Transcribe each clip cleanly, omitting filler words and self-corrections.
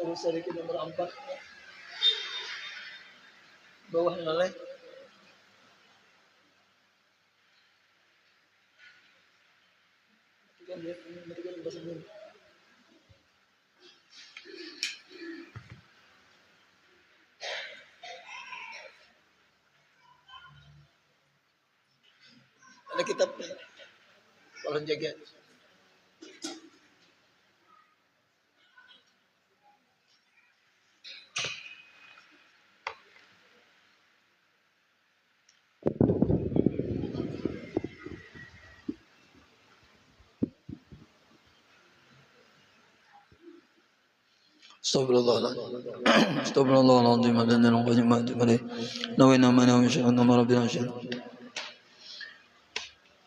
Terus sedikit nomor 4 bawah nilai. Matikan bahasa dulu. Ada kitab tolong jaga. Astagfirullahaladzim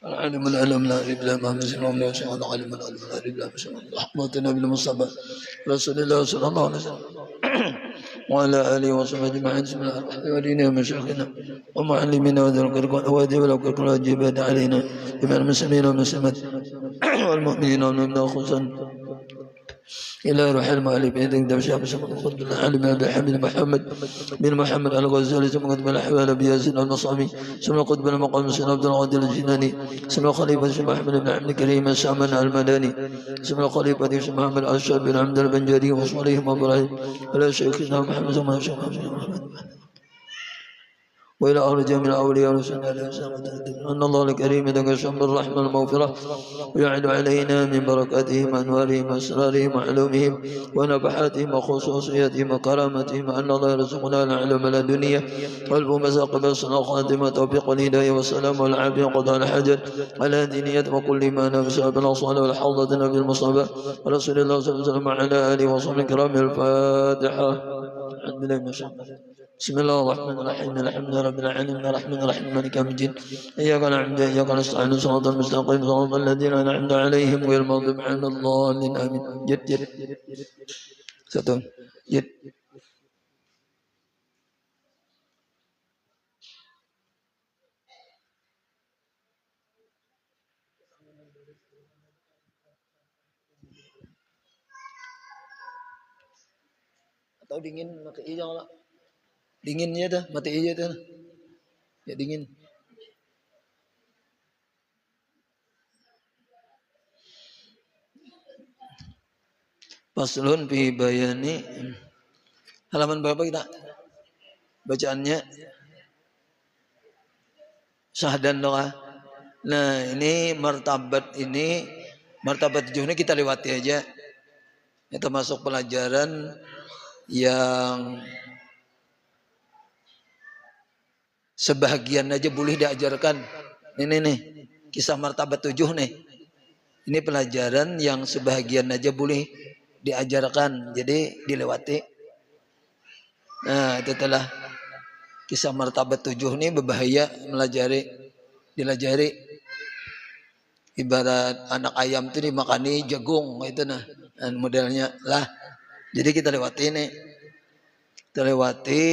العالم العلم لا إله إلا الله سبحانه وتعالى العالم العلم لا إله إلا الله رحمتنا بالمصطفى رسول الله صلى الله عليه وسلم وعلى آله وصحبه أجمعين بسم الله الرحمن الرحيم ومشايخنا ومعلمينا وذوي الأوقات والواجبات علينا جميع المسلمين والمسلمات والمؤمنين والمؤمنات خصوصا إلى روح المؤلف بإذن دم شاب سمد العالم بحمد محمد بن محمد الغزالي ثم قدم الأحوال بياسين المصامي ثم قدم المقام سيدنا عبد القادر الجناني ثم خليفة سيدنا محمد بن عبد الكريم السامن المداني ثم خليفة سيدنا محمد الأشرف بن عبد البنجاري وصالحهم وإبراهيم على شيخنا محمد ثم وإلى أهل جميع الأولياء والسنة أن الله الكريم يتقسم بالرحمة والمغفرة ويعد علينا من بركاتهم وأنوارهم وأسرارهم وعلومهم ونفحاتهم وخصوصياتهم وكرامتهم أن الله يرزقنا العلم الدنيا والمساق بالصلاة والخاتمة توفيق الهداية والسلام والعافية وقضاء الحاجة على دينية وكل ما نفس بالأصوات والحوضة نبي المصطفى ورسول الله صلى الله عليه وسلم وعلى آله وصحبه الكرام الفاتحة الحمد لله بسم الله الرحمن الرحيم الحمد لله رب العالمين الرحمن الرحيم مالك يوم الدين إياك نعبد وإياك نستعين صراط المستقيم صراط الذين أنعمت عليهم غير المغضوب عليهم الضالين آمين جد satu jid atau dingin mati hijau lah dinginnya dah mati hijau dah ya dingin. Faslun fi bayani halaman berapa kita bacaannya syahdan doa. Nah ini martabat 7 ini kita lewati aja. Ini termasuk pelajaran yang sebahagian aja boleh diajarkan. Ini nih kisah martabat 7 nih. Ini pelajaran yang sebahagian aja boleh diajarkan, jadi dilewati. Nah, itu telah kisah martabat 7 ini berbahaya dilajari. Ibarat anak ayam itu dimakani jagung itu nah, dan modelnya lah. Jadi kita lewati ini. Kita lewati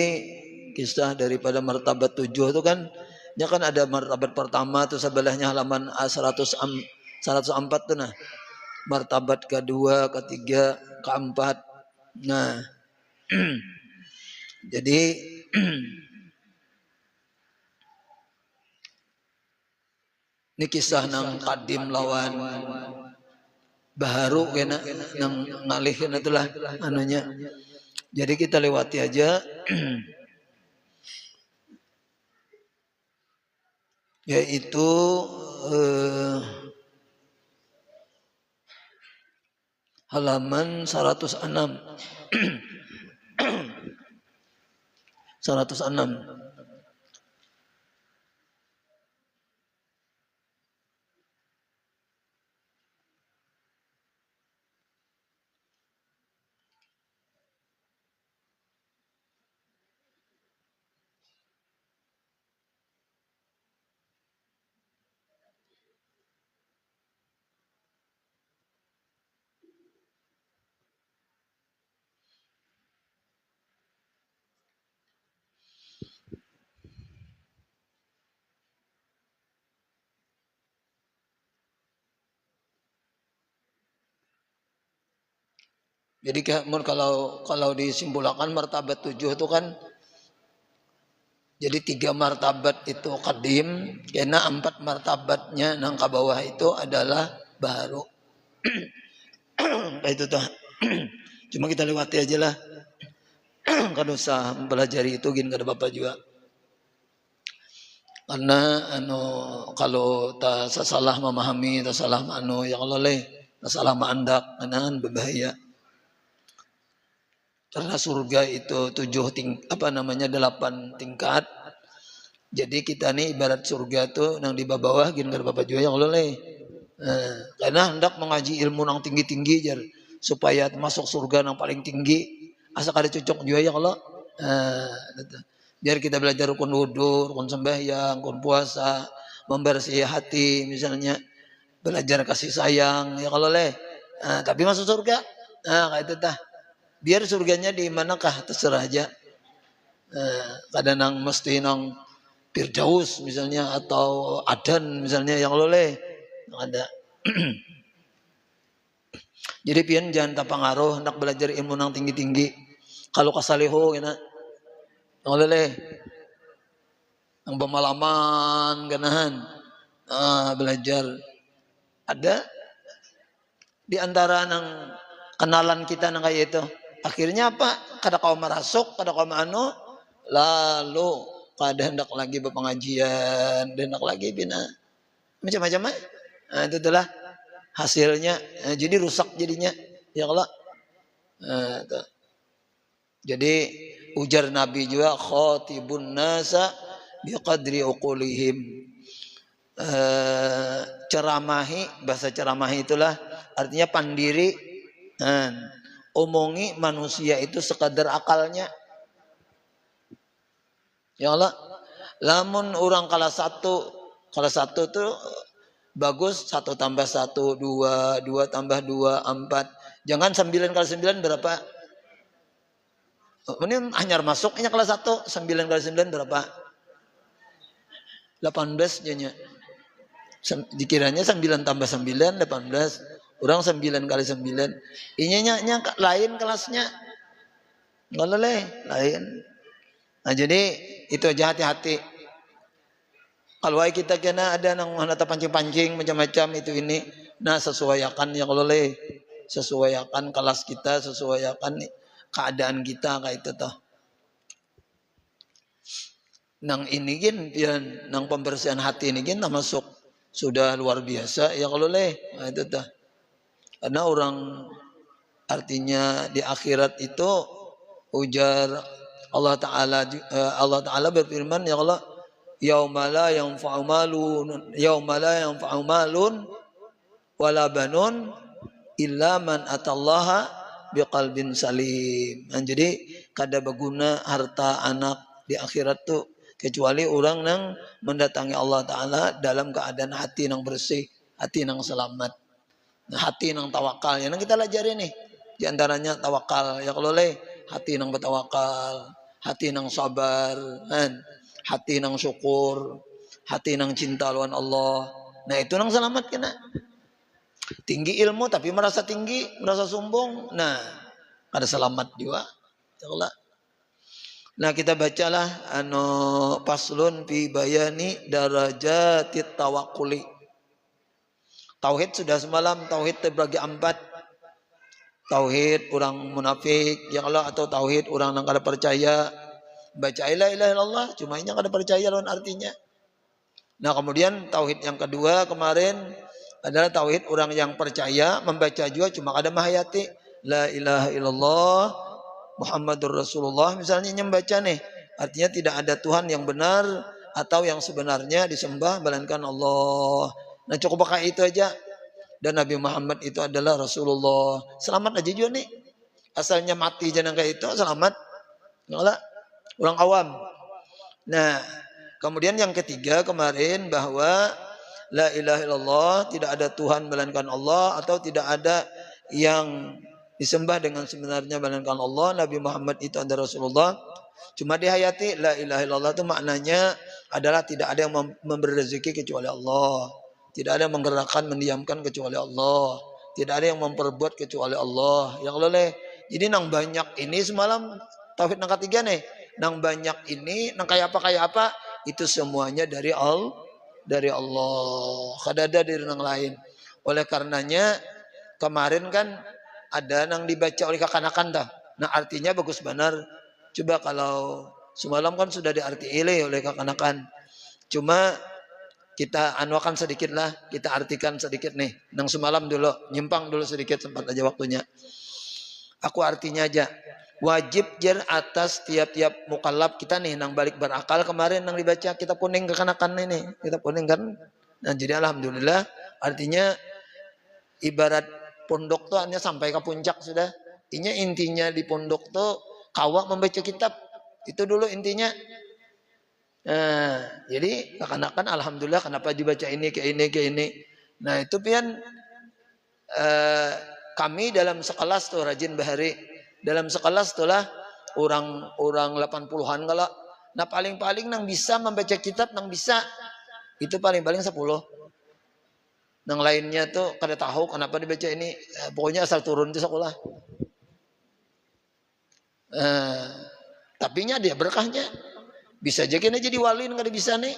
kisah daripada martabat 7 itu kan, ya kan ada martabat pertama tuh sebelahnya halaman 104 tuh nah. Martabat kedua, ketiga, keempat. Nah, jadi ini kisah nang kadim lawan baharu kena nang ngalihin itulah anunya. Jadi kita lewati aja. Yaitu halaman 106. 106. Jadi kalau disimpulkan martabat 7 itu kan, jadi 3 martabat itu kadim, karena 4 martabatnya nang ke bawah itu adalah baru. Itu tuh. Cuma kita lewati aja lah. Kan usah mempelajari itu gini kada bapak juga. Karena kalau tak salah memahami, tak salah ya kalau tak salah mandak, kan berbahaya. Karena surga itu 8 tingkat. Jadi kita nih ibarat surga tuh yang di bawah gini kada bapak juga ya Allah karena hendak mengaji ilmu yang tinggi-tinggi jar supaya masuk surga yang paling tinggi. Asa kada cocok juga ya Allah. Biar kita belajar rukun wudu, rukun sembahyang, rukun puasa, membersih hati misalnya, belajar kasih sayang ya kalau tapi masuk surga. Kayak itu tah. Biar surganya di manakah terserah aja. Kadang mesti nang Firdaus misalnya atau Adan misalnya yang ada. Jadi pian jangan tak pengaruh hendak belajar ilmu nang tinggi-tinggi. Kalau kasaliho kena yang yang pemalaman ganahan belajar ada di antara nang kenalan kita nang kayak itu. Akhirnya apa? Kada kau merasuk, kada kau lalu kada hendak lagi berpengajian, hendak lagi bina macam-macam. Itu adalah hasilnya. Jadi rusak jadinya. Ya Allah. Jadi ujar Nabi juga khatibun nasa biqadri uqulihim. Ceramahi, bahasa ceramahi itulah artinya pandiri, omongi manusia itu sekadar akalnya. Ya Allah, lamun orang kelas 1 tuh bagus 1 tambah 1 2, 2 tambah 2 4. Jangan 9 kali 9 berapa? Ini hanya masuknya kelas 1, 9 kali 9 berapa? 18 jadinya. Dikiranya 9 tambah 9 18. Orang 9 kali 9. Inya lain kelasnya. Enggak lain. Nah jadi itu aja hati-hati. Kalau kita kena ada nang hanata pancing-pancing macam-macam itu ini. Nah sesuaikan ya kalau sesuaikan kelas kita, sesuaikan keadaan kita kayak itu toh. Nang ini gin pian nang pembersihan hati ini gin masuk sudah luar biasa ya kalau nah, itu toh. Karena orang artinya di akhirat itu ujar Allah Ta'ala berfirman ya Allah yaumala yanfa'u malun wala banun illa man atallaha biqalbin salim. Nah, jadi kada berguna harta anak di akhirat tuh kecuali orang yang mendatangi Allah Ta'ala dalam keadaan hati yang bersih, hati yang selamat, hati yang tawakal. Yang kita pelajari nih di antaranya tawakal ya kalau hati yang bertawakal, hati yang sabar, hati yang syukur, hati yang cinta lawan Allah. Nah itu yang selamat kena. Tinggi ilmu tapi merasa tinggi, merasa sombong. Nah ada selamat juga. Ya Allah. Nah kita bacalah paslun fi bayani darajatit tawakkuli. Tauhid sudah semalam, tauhid terbagi 4. Tauhid orang munafik ya Allah atau tauhid orang yang kada percaya. Baca la ilaha illallah cuma nya kada percaya lawan artinya. Nah, kemudian tauhid yang kedua kemarin adalah tauhid orang yang percaya, membaca juga cuma kada menghayati la ilaha illallah Muhammadur Rasulullah misalnya membaca nih. Artinya tidak ada Tuhan yang benar atau yang sebenarnya disembah melainkan Allah. Nah, cukup pakai itu aja. Dan Nabi Muhammad itu adalah Rasulullah. Selamat aja juga nih. Asalnya mati jangan kayak itu selamat. Enggak orang awam. Nah, kemudian yang ketiga kemarin bahwa la ilaha illallah tidak ada Tuhan melainkan Allah atau tidak ada yang disembah dengan sebenarnya melainkan Allah. Nabi Muhammad itu adalah Rasulullah. Cuma dihayati la ilaha illallah itu maknanya adalah tidak ada yang memberi rezeki kecuali Allah. Tidak ada yang menggerakkan, mendiamkan kecuali Allah. Tidak ada yang memperbuat kecuali Allah. Yang oleh Jadi nang banyak ini semalam tauhid nang ketiga nih, nang banyak ini, nang kayak apa itu semuanya dari Allah. Kadada dari nang lain. Oleh karenanya kemarin kan ada nang dibaca oleh kakanakan dah. Nah artinya bagus benar. Coba kalau semalam kan sudah diarti oleh kakanakan. Cuma kita anuakan sedikit lah, kita artikan sedikit nih. Nang semalam dulu, nyimpang dulu sedikit sempat aja waktunya. Aku artinya aja. Wajib jer atas tiap-tiap mukallaf kita nih nang balik berakal kemarin nang dibaca kita kuning kekanakan ini. Kita kuning kan. Nah, jadi alhamdulillah artinya ibarat pondok tuh hanya sampai ke puncak sudah. Intinya di pondok tuh kawak membaca kitab. Itu dulu intinya. Nah, jadi kekanakan alhamdulillah kenapa dibaca ini kayak ini. Nah, itu pian kami dalam sekelas tuh rajin bahari dalam sekelas itulah orang 80-an kalau nah paling-paling nang bisa membaca kitab nang bisa itu paling-paling 10 nang lainnya tuh kada tahu kenapa dibaca ini pokoknya asal turun di sekolah tapi nya dia berkahnya bisa aja kena jadi wali nggak bisa nih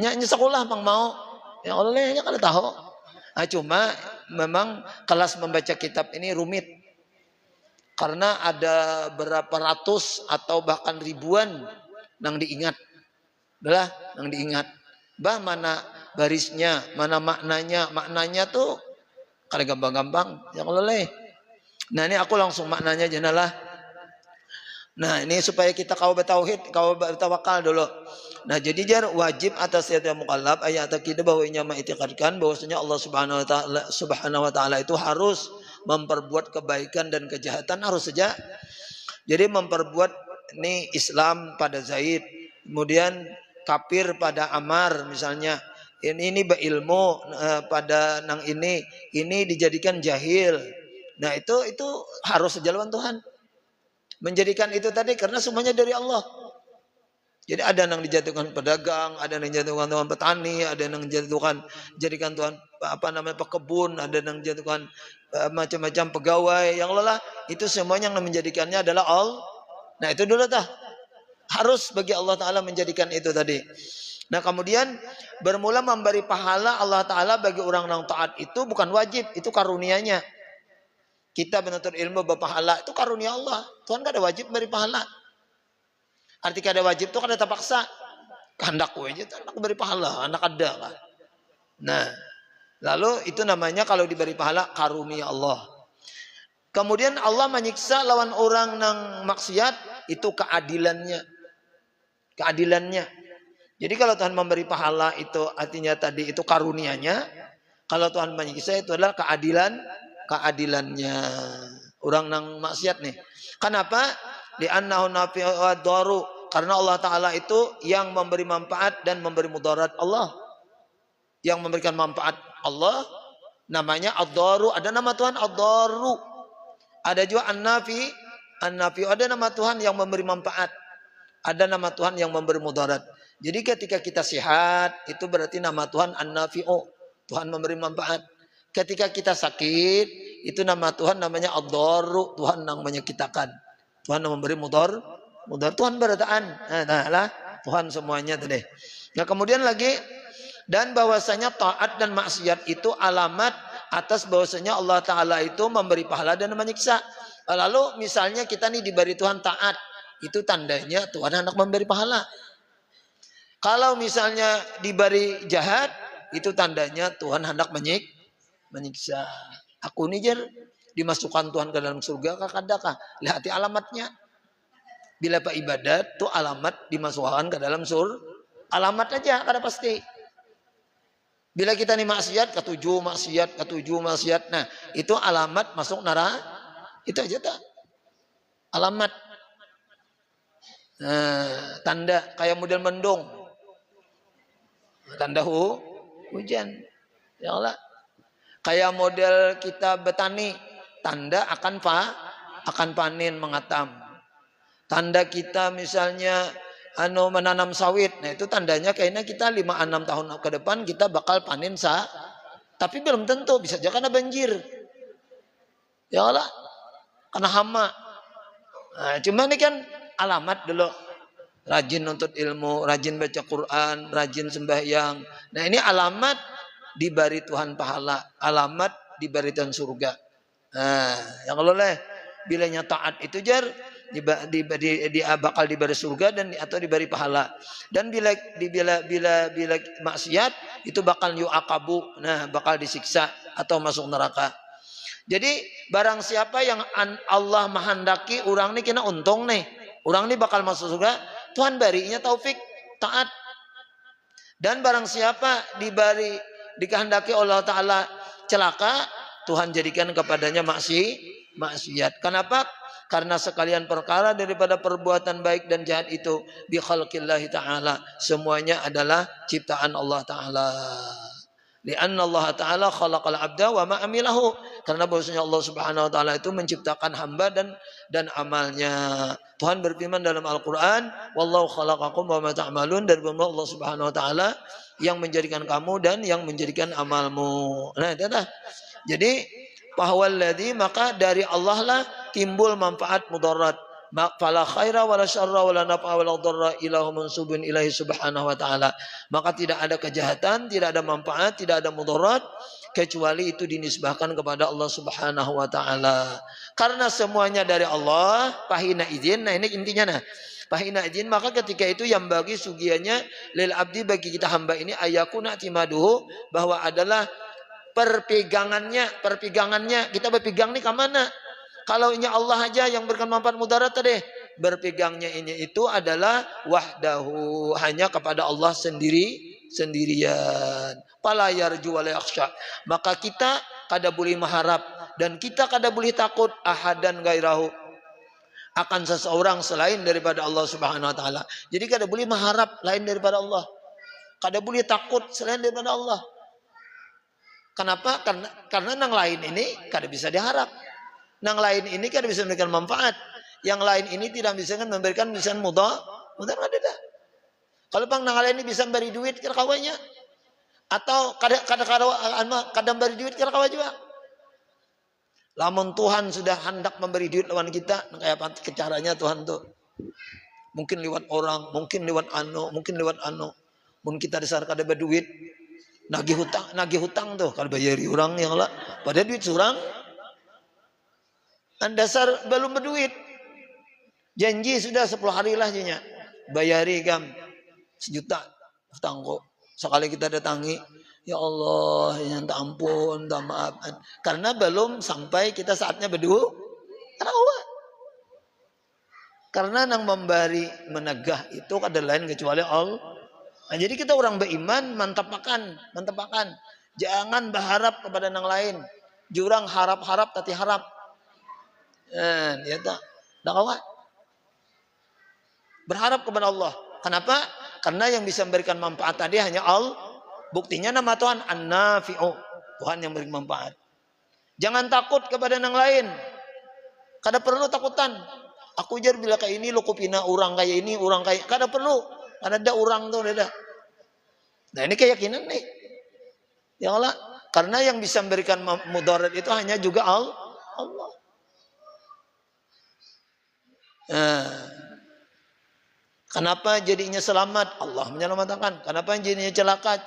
nyanyi sekolah pang mau ya olehnya kada tahu cuma memang kelas membaca kitab ini rumit karena ada berapa ratus atau bahkan ribuan nang diingat. Adalah nang diingat. Mana barisnya, mana maknanya. Maknanya tuh kada gampang-gampang. Ya kalau nah ini aku langsung maknanya jenalah. Nah ini supaya kita kau bertauhid, kau bertawakal dulu. Nah jadi jar wajib atas setiap mukallaf ayat kita bahwa inya mengiktikadkan bahwasanya Allah Subhanahu wa taala itu harus memperbuat kebaikan dan kejahatan harus saja. Jadi memperbuat ini Islam pada Zaid, kemudian kafir pada Ammar misalnya. Ini berilmu pada nang ini dijadikan jahil. Nah itu harus sejalan Tuhan. Menjadikan itu tadi karena semuanya dari Allah. Jadi ada yang dijatuhkan pedagang, ada yang dijatuhkan Tuhan petani, ada yang jadikan Tuhan pekebun, ada yang dijatuhkan macam-macam pegawai yang lelah. Itu semuanya yang menjadikannya adalah Allah. Nah itu dulu harus bagi Allah Ta'ala menjadikan itu tadi. Nah kemudian bermula memberi pahala Allah Ta'ala bagi orang yang taat itu bukan wajib, itu karunianya. Kita menuntut ilmu berpahala itu karunia Allah. Tuhan gak ada wajib beri pahala. Arti kada wajib itu kada terpaksa. Kehendak aja anak beri pahala, anak ada kan. Nah, lalu itu namanya kalau diberi pahala karunia Allah. Kemudian Allah menyiksa lawan orang nang maksiat itu keadilannya. Keadilannya. Jadi kalau Tuhan memberi pahala itu artinya tadi itu karunianya. Kalau Tuhan menyiksa itu adalah keadilannya. Orang nang maksiat nih. Kenapa? Li'annahu nafi'u wa daru. Karena Allah Ta'ala itu yang memberi manfaat dan memberi mudarat Allah. Yang memberikan manfaat Allah namanya ad-daru. Ada nama Tuhan ad-daru. Ada juga an-nafi. An-nafi ada nama Tuhan yang memberi manfaat. Ada nama Tuhan yang memberi mudarat. Jadi ketika kita sehat itu berarti nama Tuhan an-nafi'u. Tuhan memberi manfaat. Ketika kita sakit itu nama Tuhan namanya ad-daru. Tuhan yang menyakitkan. Tuhan yang memberi mudar Tuhan berataan. Nah, Tuhan semuanya tadi. Nah, kemudian lagi dan bahwasanya taat dan maksiat itu alamat atas bahwasanya Allah Ta'ala itu memberi pahala dan menyiksa. Lalu misalnya kita nih diberi Tuhan taat, itu tandanya Tuhan hendak memberi pahala. Kalau misalnya diberi jahat, itu tandanya Tuhan hendak menyiksa. Aku nih jar dimasukkan Tuhan ke dalam surga kakadakah? Lihat alamatnya. Bila pak ibadat tuh alamat dimasukkan ke dalam surga. Alamat aja kada pasti. Bila kita nih maksiat ketujuh maksiat. Nah, itu alamat masuk neraka. Itu aja tak. Alamat. Nah, tanda kayak model mendung. Tanda hujan. Ya Allah. Kayak model kita bertani, tanda akan panen mengatam. Tanda kita misalnya menanam sawit, nah itu tandanya kayaknya kita 5-6 tahun ke depan kita bakal panen tapi belum tentu bisa aja karena banjir. Ya Allah. karena hama. Nah, cuma ini kan alamat dulu. Rajin nuntut ilmu, rajin baca Quran, rajin sembahyang. Nah ini alamat diberi Tuhan pahala, alamat diberi Tuhan surga. Nah, yang kalau bilanya taat itu jar bakal diberi surga dan atau diberi pahala. Dan bila maksiat itu bakal yu'aqabu, nah bakal disiksa atau masuk neraka. Jadi barang siapa yang Allah menghendaki orang ini kena untung nih, orang ini bakal masuk surga, Tuhan berinya taufik taat. Dan barang siapa dikehendaki Allah Ta'ala celaka, Tuhan jadikan kepadanya maksiat. Kenapa? Karena sekalian perkara daripada perbuatan baik dan jahat itu bi khalqillahi ta'ala, semuanya adalah ciptaan Allah Ta'ala. Lianna Allah Ta'ala khalaqal abda wa ma amilahu, karena bahwasanya Allah Subhanahu wa taala itu menciptakan hamba dan amalnya. Tuhan berfirman dalam Al-Qur'an, wallahu khalaqakum wa ma ta'malun, dan Allah Subhanahu wa taala yang menjadikan kamu dan yang menjadikan amalmu. Nah, itu dah. Jadi fahwalladzi, maka dari Allah lah timbul manfaat mudarat. Fala khaira wala syarra wala naf'a wala dharra illa mansubun ilahi subhanahu wa ta'ala. Maka tidak ada kejahatan, tidak ada manfaat, tidak ada mudarat kecuali itu dinisbahkan kepada Allah Subhanahu wa ta'ala. Karena semuanya dari Allah, pahina izin. Nah ini intinya nah. Pahina izin, maka ketika itu yang bagi sugianya lil abdi, bagi kita hamba ini ayakuna timaduhu, bahwa adalah perpegangannya kita berpegang nih ke mana? Kalau ini Allah aja yang berikan manfaat mudarat tadi, berpegangnya ini itu adalah wahdahu, hanya kepada Allah sendirian. Fala yarju wa la yakhsha, maka kita kada boleh mengharap dan kita kada boleh takut ahadan gairahu, akan seseorang selain daripada Allah Subhanahu wa taala. Jadi kada boleh mengharap lain daripada Allah, kada boleh takut selain daripada Allah. Kenapa? Karena yang lain ini kada bisa diharap. Yang lain ini kan bisa memberikan manfaat. Yang lain ini tidak bisa kan memberikan misalnya mudah ada. Kalau bang yang lain ini bisa beri duit kira kawanya, atau kadang beri duit kira kawa juga. Lamun Tuhan sudah hendak memberi duit lawan kita, kayak apa caranya Tuhan tuh? Mungkin lewat orang, mungkin lewat ano. Mungkin kita dasar kada berduit, nagih hutang tuh kalau bayari orang yang lah, pada duit surang. Dasar belum berduit, janji sudah 10 hari lah jadinya bayari kam 1 juta hutang kok. Sekali kita datangi, ya Allah, ya ampun, maaf, karena belum sampai kita saatnya berduit. Karena yang memberi menegah itu kada lain kecuali Allah. Nah, jadi kita orang beriman mantapakan. Jangan berharap kepada yang lain. Jurang harap-harap tapi harap. Ya tak, berharap kepada Allah. Kenapa? Karena yang bisa memberikan manfaat tadi hanya Allah. Buktinya nama Tuhan An-Nafi'u, Tuhan yang memberikan manfaat. Jangan takut kepada yang lain. Kada perlu takutan. Aku jar bila kayak ini lu kupina orang kayak ini, orang kayak kada perlu. Ada orang tuh ada. Nah ini keyakinan nih. Ya Allah, karena yang bisa memberikan mudarat itu hanya juga Allah. Nah, kenapa jadinya selamat? Allah menyelamatkan. Kenapa jadinya celaka?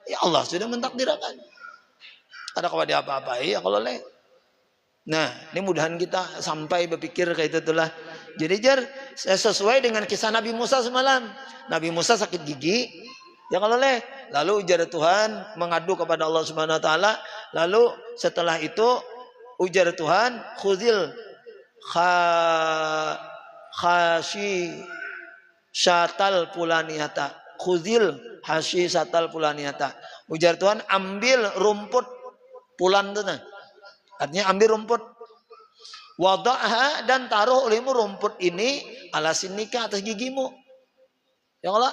Ya Allah sudah mentakdirkan. Ada kawan dia apa-apai ya kalau leh. Nah, ini mudahan kita sampai berpikir kayak itu itulah. Jadi jar sesuai dengan kisah Nabi Musa semalam. Nabi Musa sakit gigi, ya kalau leh. Lalu ujar Tuhan mengadu kepada Allah Subhanahu wa taala. Lalu setelah itu ujar Tuhan, khuzil hashi syatal pulaniata, khuzil hashi syatal pulaniata. Ujar Tuhan, ambil rumput pulan itu, artinya ambil rumput, wada'ha, dan taruh olehmu rumput ini ala sinika, atas gigimu. Ya Allah.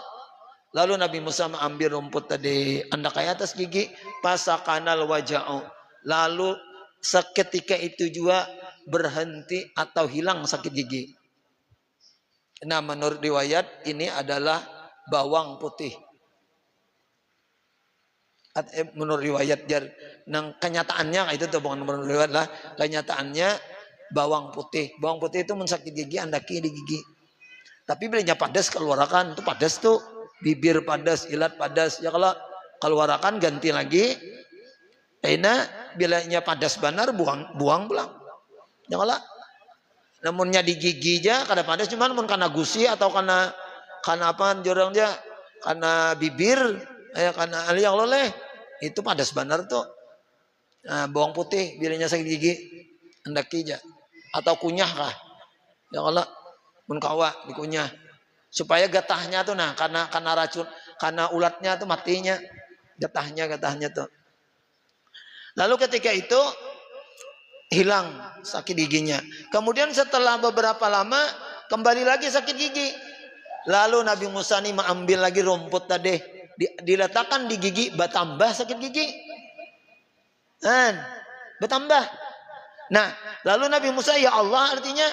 Lalu Nabi Musa mengambil rumput tadi andakai atas gigi, pasakanal waja'u, lalu seketika itu juga berhenti atau hilang sakit gigi. Nah menurut riwayat ini adalah bawang putih. Menurut riwayat jar, nang kenyataannya itu tuh bukan menurut riwayat lah, kenyataannya bawang putih. Bawang putih itu mensakit gigi, andaki di gigi. Tapi belinya padas keluarakan, itu padas tuh. Bibir padas, ilat padas. Ya kalau keluarakan ganti lagi. Eina bilanya padas benar buang pulang. Ya kalau namunnya di gigi aja kada padas, cuman mun karena gusi atau karena apa jorong dia karena bibir karena yang loleh itu padas benar tuh. Nah, bawang putih bilanya sakit gigi andaki aja atau kunyah kah. Ya kalau mun kawa dikunyah supaya getahnya tuh nah karena racun karena ulatnya tuh matinya getahnya tuh. Lalu ketika itu hilang sakit giginya. Kemudian setelah beberapa lama kembali lagi sakit gigi. Lalu Nabi Musa ini mengambil lagi rumput tadi diletakkan di gigi, bertambah sakit gigi. Bertambah. Nah, lalu Nabi Musa, ya Allah, artinya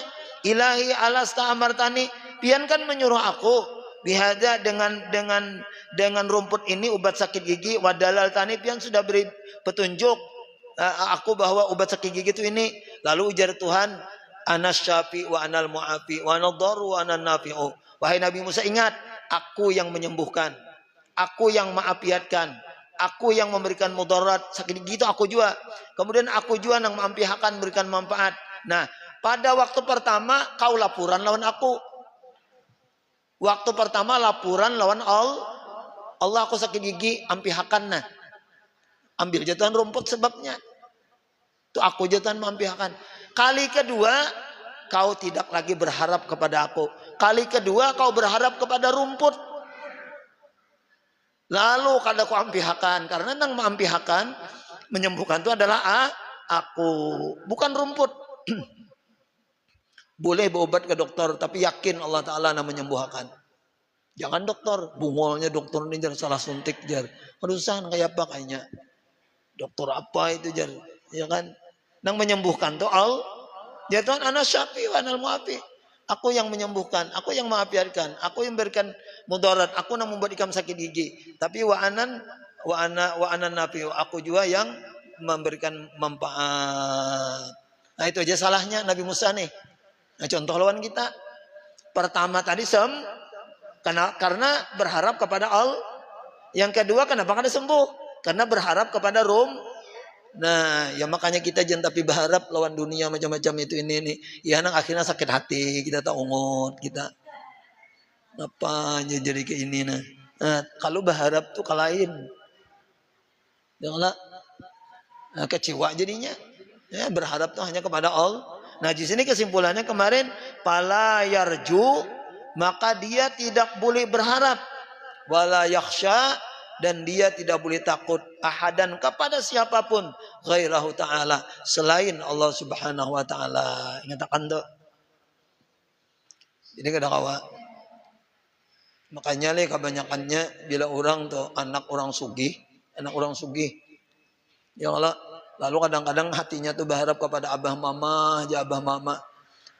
ilahi alasta amartani, pian kan menyuruh aku bihada dengan rumput ini obat sakit gigi, wadalal tani pian sudah beri petunjuk aku bahwa obat sakit gigi itu ini. Lalu ujar Tuhan, anas syafi wa anal mu'afi wa anadharu wa anan nafi'u. Wahai Nabi Musa, ingat, aku yang menyembuhkan, aku yang maafiatkan, aku yang memberikan mudarat sakit gigi itu aku juga. Kemudian aku juga yang mengampihakan, memberikan manfaat. Nah, pada waktu pertama kau laporan lawan aku. Waktu pertama laporan lawan Allah aku sakit gigi, ampihakan nah. Ambil jatuhan rumput sebabnya. Itu aku jatuhan mampihakan. Kali kedua kau tidak lagi berharap kepada aku. Kali kedua kau berharap kepada rumput. Lalu kada ku ampihakan, karena nang mampihakan menyembuhkan itu adalah aku, bukan rumput. Boleh berobat ke dokter, tapi yakin Allah Ta'ala yang menyembuhkan. Jangan dokter, bungolnya dokter ini jangan salah suntik jar. Perusahaan kayak apa kayaknya? Dokter apa itu jar? Ya kan? Nang menyembuhkan tuh ya Tuhan, ana syafi wa anal muafi. Aku yang menyembuhkan, aku yang mengafiatkan, aku yang memberikan mudarat, aku yang membuat ikam sakit gigi. Tapi wa anan nafi, aku juga yang memberikan manfaat. Nah itu aja salahnya Nabi Musa nih. Nah contoh lawan kita. Pertama tadi karena berharap kepada Allah. Yang kedua kenapa kada sembuh? Karena berharap kepada Nah, ya makanya kita jangan tapi berharap lawan dunia macam-macam itu ini. Ya nang akhirnya sakit hati, kita tak ungut, kita apa aja jadi kayak ini nah. Kalau berharap tuh kalahin. Janganlah kecewa jadinya. Ya, berharap tuh hanya kepada Allah. Nah, di sini kesimpulannya kemarin pala yarju, maka dia tidak boleh berharap, wala yakhsha, dan dia tidak boleh takut ahadan kepada siapapun ghairahu ta'ala, selain Allah Subhanahu wa ta'ala. Ingat akan tuh. Jadi kada kawa. Makanya kebanyakannya bila orang tuh anak orang sugih, ya Allah, lalu kadang-kadang hatinya tuh berharap kepada abah mama.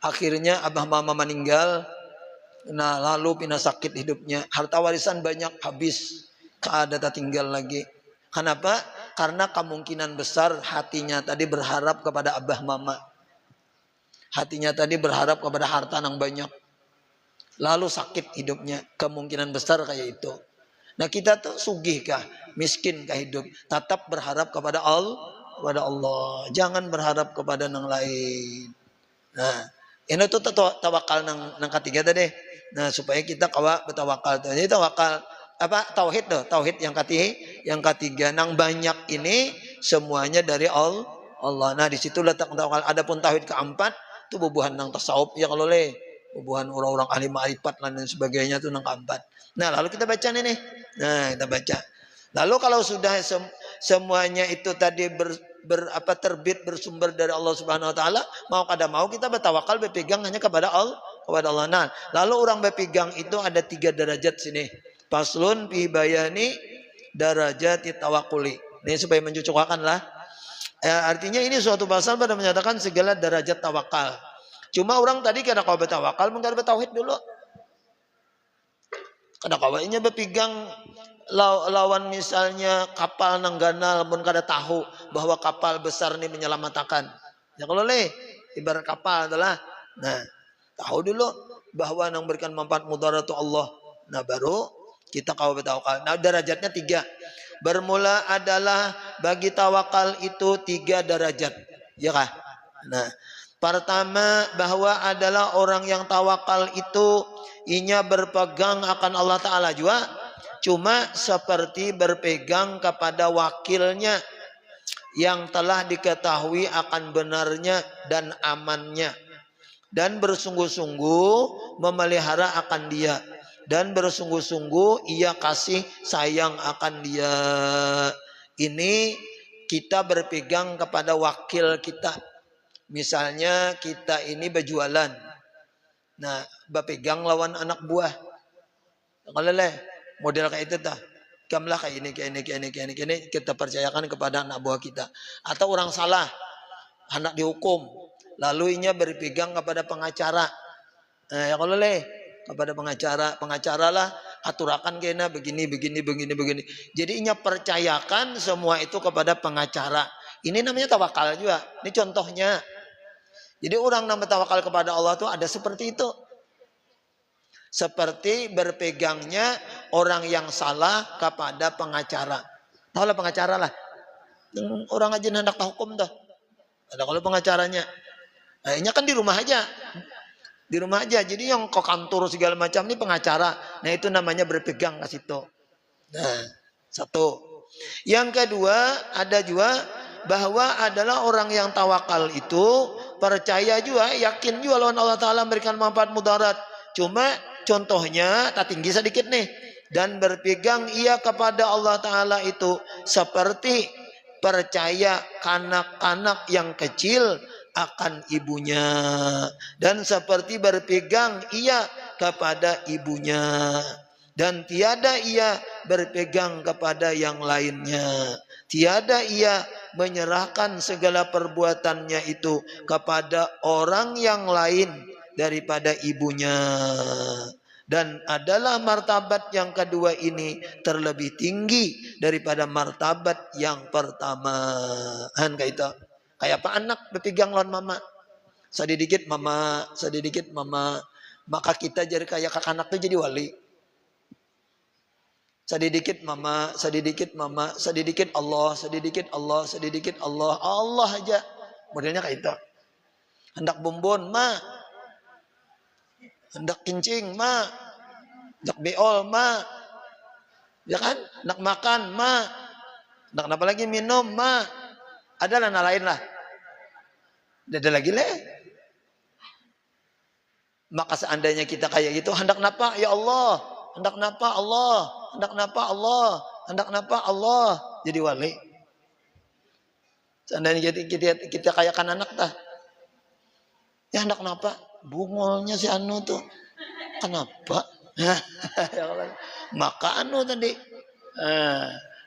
Akhirnya abah mama meninggal. Nah, lalu pindah sakit hidupnya. Harta warisan banyak habis. Ada tak tinggal lagi. Kenapa? Karena kemungkinan besar hatinya tadi berharap kepada abah mama. Hatinya tadi berharap kepada harta yang banyak. Lalu sakit hidupnya. Kemungkinan besar kayak itu. Nah kita tuh sugih kah? Miskin kah hidup? Tetap berharap kepada Allah. Jangan berharap kepada yang lain. Nah ini tuh tawakal nang ketiga tadi. Nah supaya kita kawa bertawakal. Jadi tawakal tauhid tuh, tauhid yang ketiga nang banyak ini semuanya dari Allah. Nah di situ letak tawakal. Adapun tauhid keempat itu bubuhan nang tasawuf ya kalau bubuhan orang-orang ahli ma'rifat dan sebagainya itu nang keempat. Nah lalu kita baca nih. Nah kita baca. Lalu kalau sudah semuanya itu tadi terbit bersumber dari Allah Subhanahu wa taala, mau kada mau kita bertawakal berpegang hanya kepada Allah. Nah, lalu orang berpegang itu ada 3 derajat sini. Faslun fi bayani darajati tawakkuli. Ini supaya mencucukkan lah. Artinya ini suatu pasal pada menyatakan segala derajat tawakal. Cuma orang tadi karena kau bertawakal mungkin bertauhid dulu. Karena kawainya berpegang lawan misalnya kapal nangganal pun kada tahu bahwa kapal besar ini menyelamatkan. Ya kalau ibarat kapal adalah. Nah, tahu dulu bahwa yang memberikan manfaat mudarat itu Allah. Nah, baru kita tahu tawakal. Nah, derajatnya 3. Bermula adalah bagi tawakal itu 3 derajat. Ya kah? Nah, pertama bahwa adalah orang yang tawakal itu inya berpegang akan Allah Ta'ala juga. Cuma seperti berpegang kepada wakilnya yang telah diketahui akan benarnya dan amannya. Dan bersungguh-sungguh memelihara akan dia. Dan bersungguh-sungguh ia kasih sayang akan dia. Ini kita berpegang kepada wakil kita. Misalnya kita ini berjualan. Nah, berpegang lawan anak buah. Kalau model kayak itu tah. Kamlah kayak ini, kita percayakan kepada anak buah kita. Atau orang salah, anak dihukum, lalu inya berpegang kepada pengacara. Ya kalau kepada pengacara lah aturakan kena begini. Jadi inya percayakan semua itu kepada pengacara. Ini namanya tawakal juga. Ini contohnya. Jadi orang nama tawakal kepada Allah itu ada seperti itu. Seperti berpegangnya orang yang salah kepada pengacara. Tahu lah pengacara lah. Orang aja hendak hukum dah. Ada kalau pengacaranya. Nah, ini kan di rumah aja. Di rumah aja. Jadi yang ke kantor segala macam ini pengacara. Nah, itu namanya berpegang ke situ. Nah, satu. Yang kedua, ada juga bahwa adalah orang yang tawakal itu percaya juga, yakin juga lawan Allah Ta'ala memberikan manfaat mudarat. Cuma contohnya tak tinggi sedikit nih. Dan berpegang ia kepada Allah Ta'ala itu seperti percaya kanak-kanak yang kecil akan ibunya. Dan seperti berpegang ia kepada ibunya. Dan tiada ia berpegang kepada yang lainnya. Tiada ia menyerahkan segala perbuatannya itu kepada orang yang lain daripada ibunya. Dan adalah martabat yang kedua ini terlebih tinggi daripada martabat yang pertama. Kayak itu. Kayak apa anak berpegang lawan mama. Sedikit mama. Maka kita jadi kayak kakak anak itu jadi wali. Sedikit mama, sedikit Allah, Allah aja. Modelnya kayak itu. Hendak bumbun, ma. Hendak kencing, ma. Hendak beol, ma. Ya kan? Hendak makan, ma. Hendak apa lagi minum, ma. Ada lah lain lah. Ada lagi leh. Maka seandainya kita kayak gitu, hendak napa? Ya Allah. Hendak napa? Allah. Hendak napa? Allah. Hendak napa? Allah. Jadi wali. Seandainya kita kayakan anak dah. Ya hendak napa? Bungolnya si anu tuh. Kenapa? Maka anu tadi.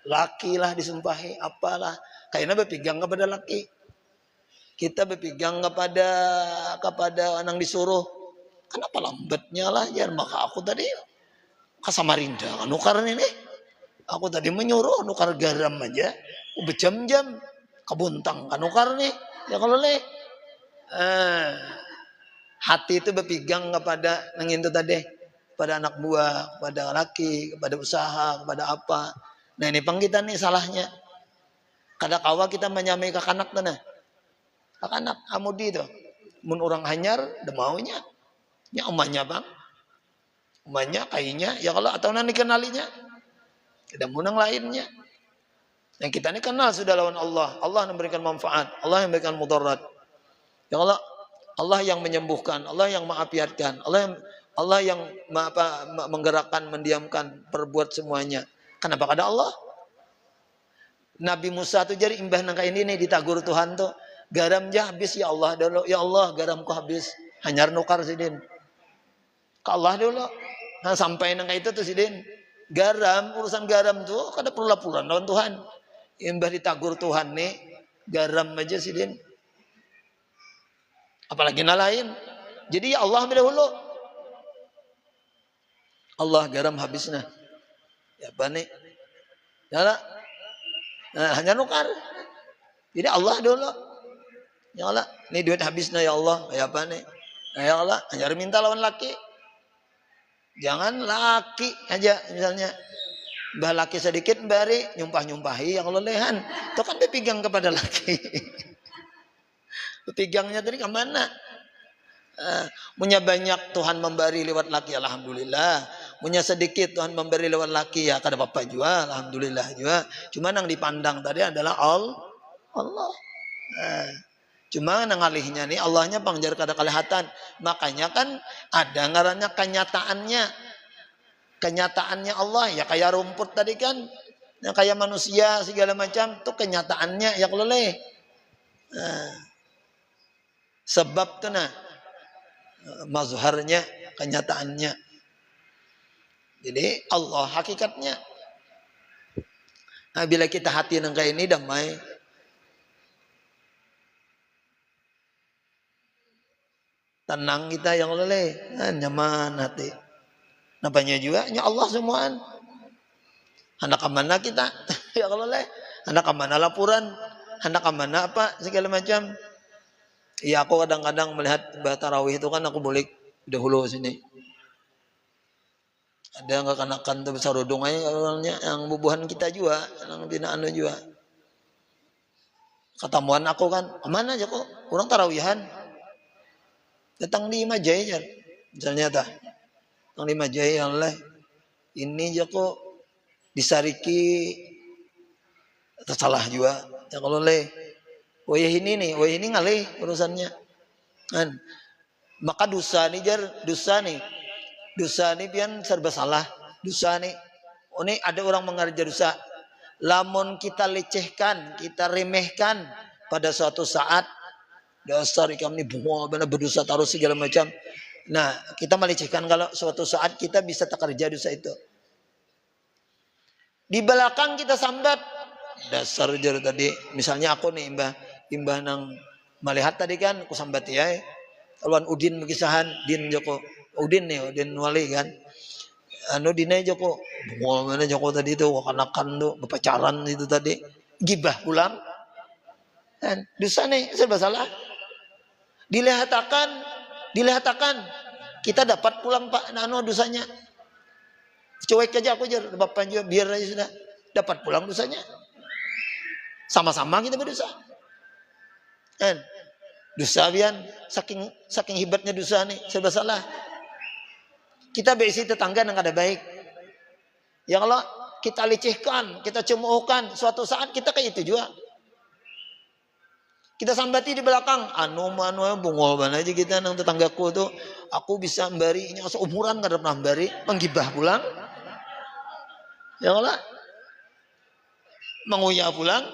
Laki lah disumpahi. Apalah. Kayaknya berpegang kepada laki. Kita berpegang kepada anak disuruh. Kenapa lambatnya lah? Ya maka aku tadi ke Samarinda nukar ini. Aku tadi menyuruh nukar garam aja. Berjam-jam kebuntang kan nukar nih. Ya kalau hati itu berpegang kepada yang itu tadi, pada anak buah, kepada laki, kepada usaha, kepada apa. Nah ini pang kita nih salahnya. Kadang kawa kita menyamai kakanak tuh nah. Kakanak amudi tuh. Mun orang hanyar, udah maunya. Ya umanya bang. Umanya kayaknya. Ya kalau atau nanti kenalinya. Tidak munang lainnya. Yang kita ini kenal sudah lawan Allah. Allah yang memberikan manfaat. Allah yang memberikan mudarat. Ya Allah yang menyembuhkan. Allah yang mengapiatkan. Allah yang menggerakkan, mendiamkan, perbuat semuanya. Kenapa kada Allah? Nabi Musa tuh jadi imbah nang kayak ini ditagur Tuhan tuh. Garamnya habis ya Allah dulu. Ya Allah garamku habis. Hanyar nukar sidin. Ke Allah dulu. Nah, sampai nang kayak itu tuh sidin. Garam, urusan garam tuh kada perlu laporan lawan Tuhan. Imbah ditagur Tuhan nih. Garam aja sidin. Apalagi lain. Jadi ya Allah dahulu. Allah garam habisnya. Ya apa nih? Ya lah. Nah, hanya nukar. Jadi Allah dulu. Ya Allah. Ini duit habis ya Allah, kayak apa nih? Nah, ya Allah, ajar minta lawan laki. Jangan laki aja misalnya. Bah laki sedikit bari nyumpah-nyumpahi yang lehan. Itu kan berpegang kepada laki. Berpegangnya tadi ke mana? Punya banyak Tuhan memberi lewat laki, alhamdulillah. Punya sedikit Tuhan memberi lewat laki, ya kada apa-apa juga, alhamdulillah juga. Cuma yang dipandang tadi adalah Allah. Cuma ngalihnya nih Allahnya pangjar kada kelihatan. Makanya kan ada ngarannya kenyataannya Allah ya, kayak rumput tadi kan, yang kayak manusia segala macam tuh kenyataannya ya keleleh. Sebab tuh mazharnya, kenyataannya. Jadi Allah hakikatnya. Nah, bila kita hati nang kayak ini damai, tenang kita yang leleh, nyaman hati. Napanya juga nya Allah semuaan. Hendak kemana kita? Ya leleh. Hendak kemana laporan? Hendak kemana apa segala macam. Iya, aku kadang-kadang melihat bah tarawih itu kan aku boleh dahulu sini. Ada yang kekanakan tuh besar udung aja yang bubuhan kita juga, yang binaan juga. Ketemuan aku kan, kemana aja kok? Kurang tarawihan. Datang di Majai kan. Misalnya dah. Datang di Majai Allah. Ini aja kok disariki tersalah juga. Ya kalau wah ini ngalih urusannya. Kan. Maka dosa nih pian serba salah. Dosa nih. Oh nih ada orang mengerja dosa. Lamun kita lecehkan, kita remehkan pada suatu saat, dasar ikam nih benar berdosa taruh segala macam. Nah, kita melecehkan kalau suatu saat kita bisa terkerja dosa itu. Di belakang kita sambat. Dasar jar tadi, misalnya aku nih imbah nang melihat tadi kan aku sambati ya. Lawan Udin berkisahan Din Joko. Udin Wali kan. Anu Dina Joko. Bungol mana Joko tadi itu kanakan tuh berpacaran itu tadi. Gibah pulang. Kan dosa nih serba salah. Dilihatakan kita dapat pulang Pak anu dosanya. Cuek aja aku jar bapak juga biar aja sudah dapat pulang dosanya. Sama-sama kita berdosa. Kan? Dosa pian saking hebatnya dosa nih serba salah. Kita berisi tetangga yang ada baik. Ya Allah, kita lecehkan, kita cemoohkan, suatu saat kita kayak itu juga. Kita sambati di belakang, anu bungol banget aja kita nang tetanggaku tuh. Aku bisa memberi ini seumuran kada pernah memberi, menggibah pulang. Ya Allah. Menguya pulang,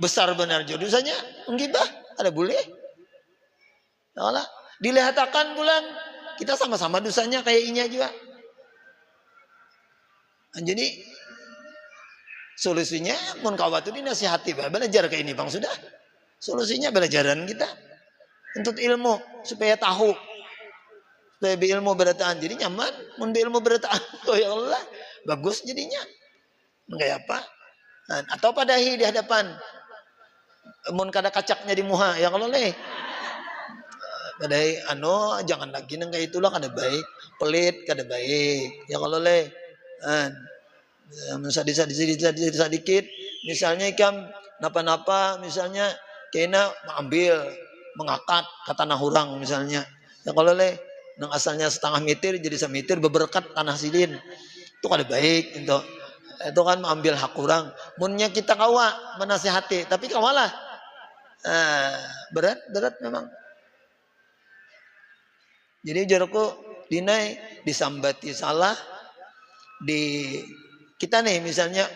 besar benar dosanya, menggibah, ada boleh. Ya Allah, dilihatakan pulang, kita sama-sama dosanya kayak ini juga. Jadi solusinya mun kawat itu dinasihati, belajar kayak ini Bang sudah. Solusinya belajaran kita untuk ilmu supaya tahu, supaya ilmu berataan. Jadi nyaman, mun ilmu berataan. Oh ya Allah, bagus jadinya. Kayak apa? Atau padahi di hadapan mun kada kacaknya di muha ya kalau padahi jangan lagi nang kayak itulah kada baik, pelit kada baik ya kalau sedikit misalnya ikam napa-napa misalnya kena mengakat ke tanah hurang misalnya ya kalau nang asalnya setengah meter jadi semeter beberkat tanah sidin itu kada baik itu kan mengambil hak orang. Munnya kita kawa menasihati, tapi kawalah berat memang. Jadi jaraku dinai disambati salah kita nih misalnya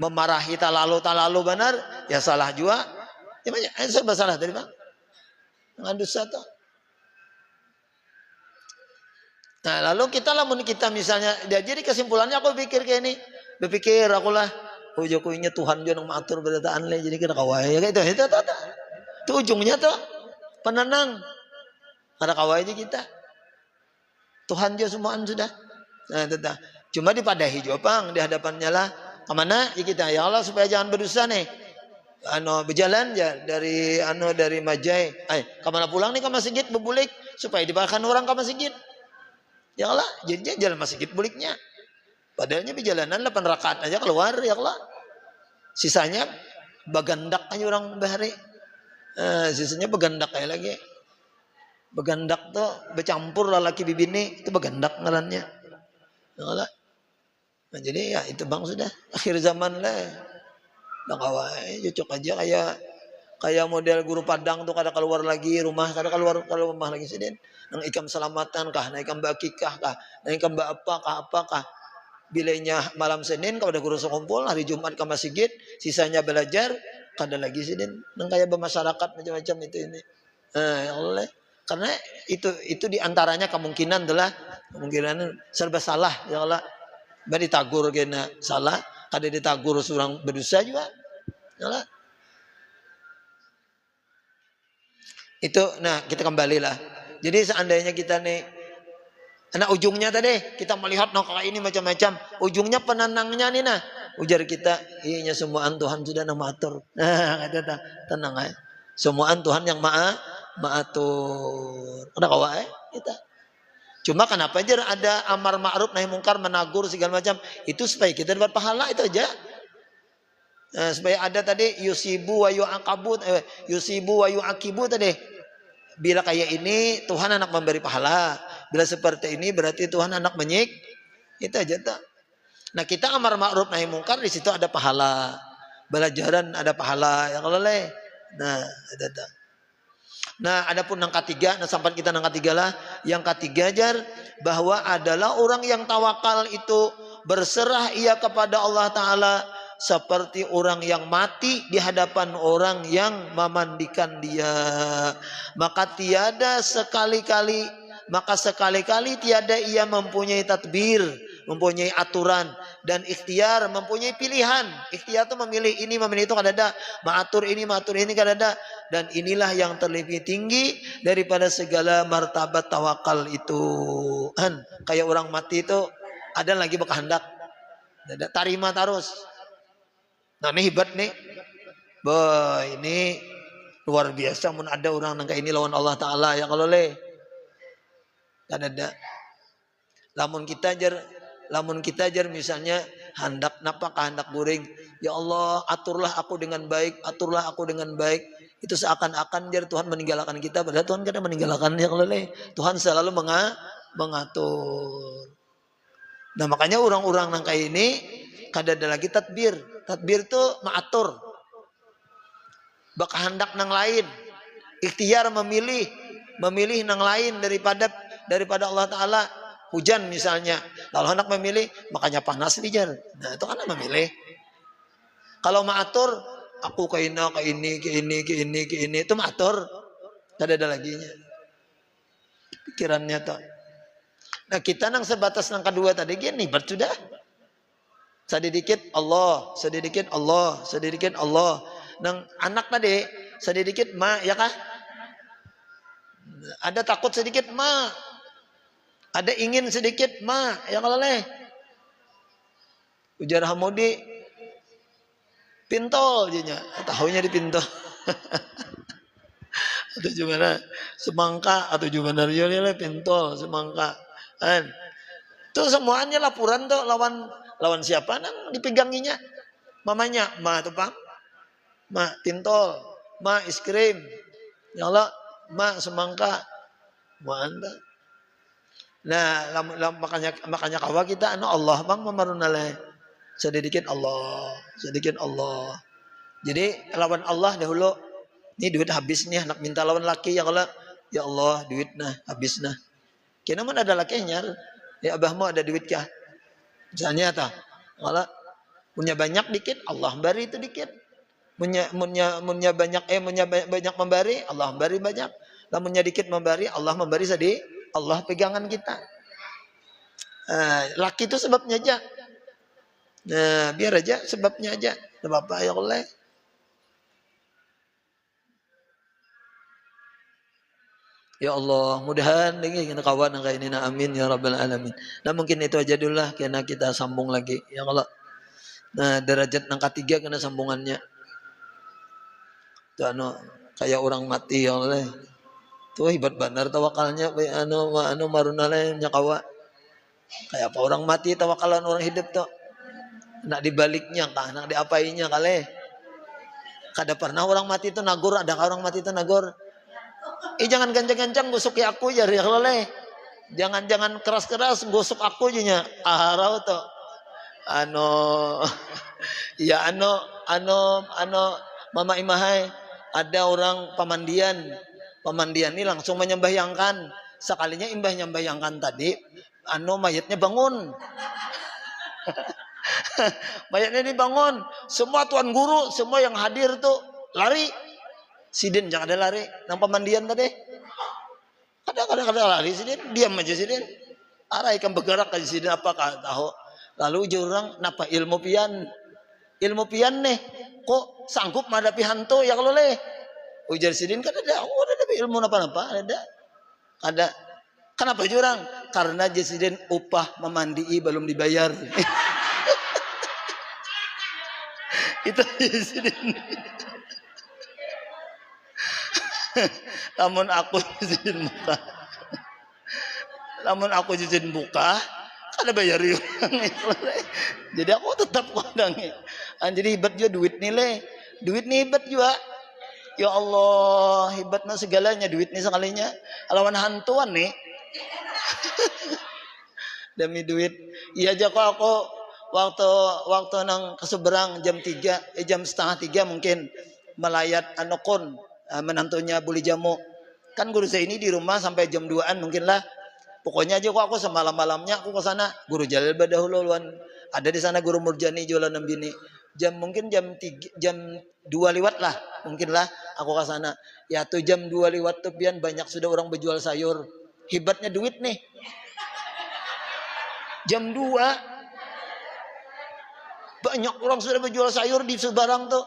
memarahi talalu benar ya salah juga. Ya serba salah tadi Bang. Dengan dosa tuh. Nah lalu kita misalnya jadi kesimpulannya aku pikir kayak ini berpikir akulah jokowinya Tuhan juga yang mengatur berataan lah jadi kita kawai ya kayak itu ujungnya tuh penenang ada kawai aja kita Tuhan juga semuaan sudah nah cuma dipadahi juga Bang di hadapannya lah kemana ya kita ya Allah supaya jangan berdosa nih berjalan ya dari Majai. Kemana pulang nih ke masjid bebulik supaya dibahakan orang ke masjid. Ya Allah, jadi jalan masjid buliknya. Padahalnya perjalanan 8 rakaat aja keluar ya Allah. Sisanya bagandak aja orang bahari. Sisanya bagandak aja lagi. Bagandak tuh bercampur lelaki bibini itu bagandak ngarannya. Ya Allah. Nah, jadi ya itu bang sudah akhir zaman lah. Dah kawai cocok aja kayak model guru Padang tuh kada keluar lagi rumah, kada keluar rumah lagi siden. Nang ikam selamatan kah, nang ikam bakikah kah, nang ikam apakah. Bilanya malam Senin kalau ada guru sekumpul, hari Jumat ke masjid, sisanya belajar, kada lagi siden. Nang kayak bermasyarakat macam-macam itu ini. Ya Allah. Karena itu diantaranya kemungkinan serba salah ya Allah. Bari tagur kena salah, kada ditagur seorang berdosa juga. Ya Allah. Itu, nah kita kembalilah. Jadi seandainya kita nih, nah ujungnya tadi kita melihat kayak ini macam-macam. Ujungnya penenangnya nih nah. Ujar kita, iya semuaan Tuhan sudah mengatur. Nah kata tenang aja. Semuaan Tuhan yang maatur. Udah kawai kita. Cuma kenapa aja ada amar ma'ruf nahi mungkar menagur segala macam itu supaya kita dapat pahala itu aja. Nah, supaya ada tadi yusibu wa yu'akibu tadi. Bila kayak ini Tuhan anak memberi pahala. Bila seperti ini berarti Tuhan anak itu aja tak. Nah kita amar ma'ruf nahi mungkar di situ ada pahala. Belajaran ada pahala ya kalau leh. Nah ada tak. Nah adapun yang ketiga, nah sampai kita yang ketiga lah. Yang ketiga jar bahwa adalah orang yang tawakal itu berserah ia kepada Allah Ta'ala seperti orang yang mati di hadapan orang yang memandikan dia. Maka sekali-kali tiada ia mempunyai tadbir, mempunyai aturan dan ikhtiar, mempunyai pilihan. Ikhtiar itu memilih ini, memilih itu, kada ada. Maatur ini kada ada. Dan inilah yang terlebih tinggi daripada segala martabat tawakal itu. Kayak orang mati itu ada lagi berkehendak. Ada tarima terus. Nah ini hebat nih. Ini luar biasa. Mun ada orang nangka ini lawan Allah Ta'ala ya kalau le. Kada ada. Lamun kita ajar misalnya hendak guring. Ya Allah aturlah aku dengan baik. Itu seakan-akan jar Tuhan meninggalkan kita. Padahal Tuhan kada meninggalkan ya kalau le. Tuhan selalu mengatur. Nah makanya orang-orang nangka ini kada ada lagi tadbir. Tadbir itu maatur. Berkehendak nang lain. Ikhtiar memilih nang lain daripada Allah Ta'ala. Hujan misalnya. Kalau hendak memilih, makanya panas dijar. Nah itu kan memilih. Kalau maatur, aku ke ini, itu maatur. Tidak ada laginya. Pikirannya tuh. Nah kita nang sebatas nang kedua tadi gini, bersudah. Sedikit Allah. Nang anak tadi, sedikit ma, ya kah? Ada takut sedikit ma. Ada ingin sedikit ma, ya kalau leh. Ujar Hamudi pintol jadinya, tahunya di pintol. Atau gimana? Semangka atau gimana dia pintol, semangka. Itu semuanya laporan tuh lawan siapa nang dipeganginya? Mamanya, ma tuh Bang. Ma pintol, ma es krim. Ya Allah, ma semangka. Ma anda. Nah, makanya kawa kita Allah Bang memarunaleh. Sedikit Allah. Jadi lawan Allah dahulu. Ini duit habis nih anak minta lawan laki ya Allah. Ya Allah, duit nah habis nah. Kena mana ada lakinya? Ya abahmu ada duit kah? Misalnya ta. Allah punya banyak dikit, Allah beri itu dikit. Punya banyak memberi, Allah beri banyak. Lamunnya dikit memberi, Allah memberi sedikit. Allah pegangan kita. Laki itu sebabnya aja. Nah, biar aja sebabnya aja. Tidak apa-apa ya Allah. Ya Allah, mudahan dengan kawan kayak ini amin ya rabbal alamin. Nah mungkin itu aja dulu lah, karena kita sambung lagi ya Allah. Nah derajat yang ketiga kena sambungannya. Itu kayak orang mati yang oleh. Tuh hebat benar tawakalnya marunale nyakawa. Kayak apa orang mati tawakalan orang hidup tuh. Nak dibaliknya kah, nak diapainya kali. Kada pernah orang mati itu nagor, ada orang mati itu nagor. Jangan gancang-gancang gosok ya aku ya lele. Jangan keras-keras gosok aku aja arau tuh. Ya mama imahai ada orang pemandian ini langsung menyembahyangkan. Sekalinya imbah nyembahyangkan tadi, mayatnya bangun. Mayatnya dibangun, semua tuan guru, semua yang hadir tuh lari. Sidin jangan ada lari, nang pemandian tadi. Kadang lari sidin, diam aja sidin. Arah ikan bergerak aja sidin apakah tahu. Lalu jurang napa ilmu pian nih, kok sanggup menghadapi hantu ya kalau leh. Ujar sidin kan ada ilmu napa ada. Kenapa jurang? Karena sidin upah memandii belum dibayar. Itu sidin. Namun aku izin buka kada bayar yuk. Jadi aku tetap kodang. Jadi hebat juga duit nih hebat juga. Ya Allah, hebatnya segalanya duit nih sekalinya. Lawan hantuan nih. Demi duit. Iya aja kok aku waktu nang keseberang jam 3, jam setengah 3 mungkin melayat anokon. Menantunya Buli Jamu. Kan guru saya ini di rumah sampai jam 2-an mungkin lah. Pokoknya aja kok aku semalam-malamnya aku ke sana. Guru Jalil Badahulu ada di sana guru Murjani jualan bini. Mungkin jam 2 lewat lah. Mungkin lah aku ke sana. Ya tuh jam 2 lewat tuh pian banyak sudah orang berjual sayur. Hebatnya duit nih. Jam 2 banyak orang sudah berjual sayur di sebarang tuh.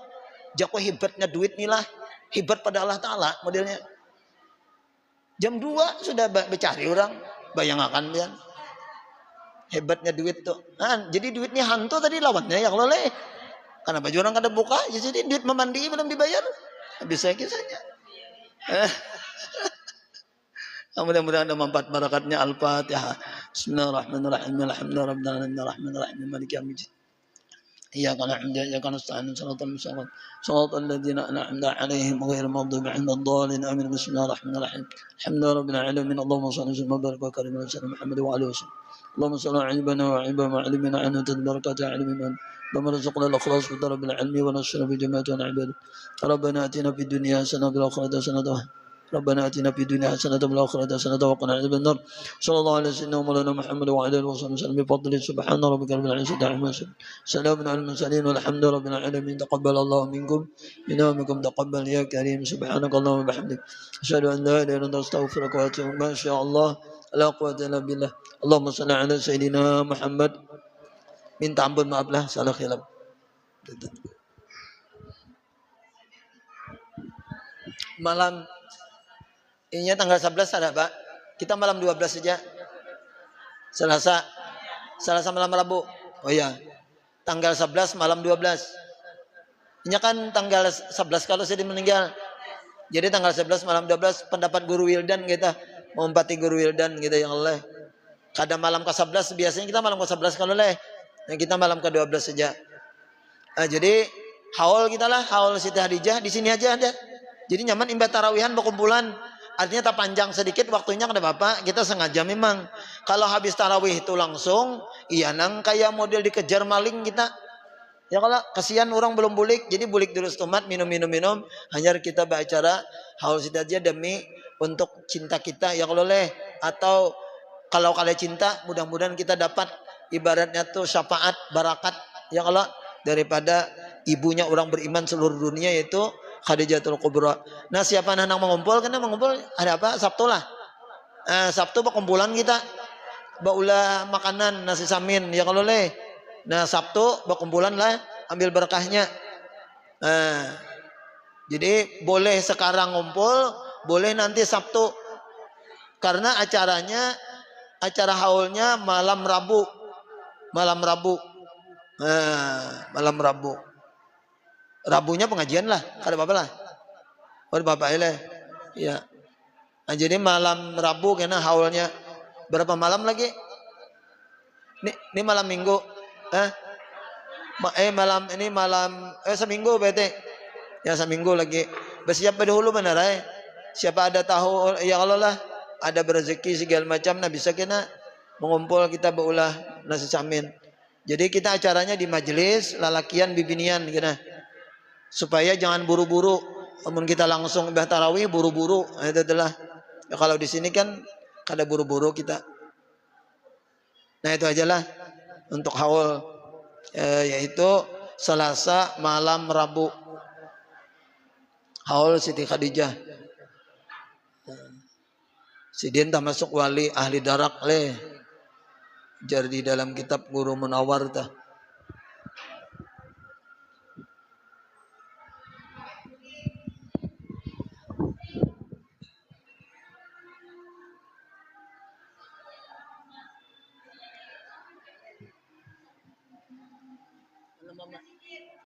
Jako hebatnya duit nih lah. Hebat pada Allah Ta'ala modelnya. Jam 2 sudah bercari orang. Bayangkan dia. Hebatnya duit tuh. Jadi duitnya hantu tadi lawannya ya kalau leh. Karena baju orang kada buka. Jadi duit memandi belum dibayar. Bisa kisahnya. Mudah-mudahan ada manfaat barakatnya. Al-Fatihah. Bismillahirrahmanirrahim. Alhamdulillahirrahmanirrahim. Maliki yaumiddin. إياك نعبد وإياك نستعين صراط المستقيم صراط الذين أنعمت عليهم غير المغضوب عليهم الضالين آمين بسم الله الرحمن الرحيم الحمد لله رب العالمين اللهم صل وسلم وبارك وكرم على سيدنا محمد وعلى آله وسلم اللهم صل على عبادنا وعباد معلمنا عنه تبارك على من اللهم ارزقنا الإخلاص في طلب العلم ونشر في جماعة العباد ربنا آتنا في الدنيا حسنة وفي الآخرة حسنة ربنا آتنا في الدنيا حسنة وفي الآخرة حسنة وقنا عذاب النار صلى الله على سيدنا ومولانا محمد وعلى آله وصحبه وسلم بفضله سبحان ربك رب العزة عما يصفون سلام على المرسلين والحمد لله رب العالمين تقبل الله منكم إنكم تقبل يا كريم سبحانك اللهم وبحمدك أشهد أن لا إله إلا أنت أستغفرك وأتوب ما شاء الله لا قوة إلا بالله اللهم صل على سيدنا محمد minta ampun maaf lah salah khilaf. Malam ini tanggal 11 ada Pak. Kita malam 12 saja. Selasa malam Rabu. Oh iya. Tanggal 11 malam 12. Ini kan tanggal 11 kalau saya meninggal. Jadi tanggal 11 malam 12 pendapat Guru Wildan kita. Mengumpati Guru Wildan kita yang Allah. Kadang malam ke-11 biasanya kita malam ke-11 kalau leh. Nah, kita malam ke-12 saja. Jadi haul kita lah, haul Siti Hadijah di sini aja ada. Jadi nyaman imbah tarawihan berkumpulan. Artinya tak panjang sedikit waktunya kada apa-apa. Kita sengaja memang. Kalau habis tarawih itu langsung, iya nang kayak model dikejar maling kita. Ya kalau kasihan orang belum bulik, jadi bulik dulu stomat, minum. Hanya kita beracara haul Siti Hadijah demi untuk cinta kita ya kalau leh. Atau kalau kalian cinta, mudah-mudahan kita dapat ibaratnya tuh syafaat, barakat ya kalau daripada ibunya orang beriman seluruh dunia yaitu Khadijatul Kubra. Nah siapa nang mengumpul karena mengumpul ada apa Sabtu lah. Sabtu perkumpulan kita baulah makanan nasi samin ya kalau leh. Nah Sabtu berkumpulan lah ambil berkahnya. Jadi boleh sekarang ngumpul, boleh nanti Sabtu karena acara haulnya malam Rabu. Malam Rabu. Rabunya pengajian lah, kada apa-apa lah. Oh Bapak Ile. Ya. Nah, jadi malam Rabu kena haulnya berapa malam lagi? Ini malam Minggu. Eh? Malam ini malam seminggu berarti. Ya seminggu lagi. Bersiap dahulu benar Siapa ada tahu ya Allah lah ada berezeki segala macam nah bisa kena mengumpul kita beulah nasi samin. Jadi kita acaranya di majelis lalakian bibinian kena. Supaya jangan buru-buru. Namun kita langsung ibadah tarawih buru-buru itu adalah ya, kalau di sini kan kada buru-buru kita. Nah itu ajalah untuk haul yaitu Selasa malam Rabu haul Siti Khadijah. Sidin tak masuk wali ahli darak le. Jadi dalam kitab Guru Munawar tah.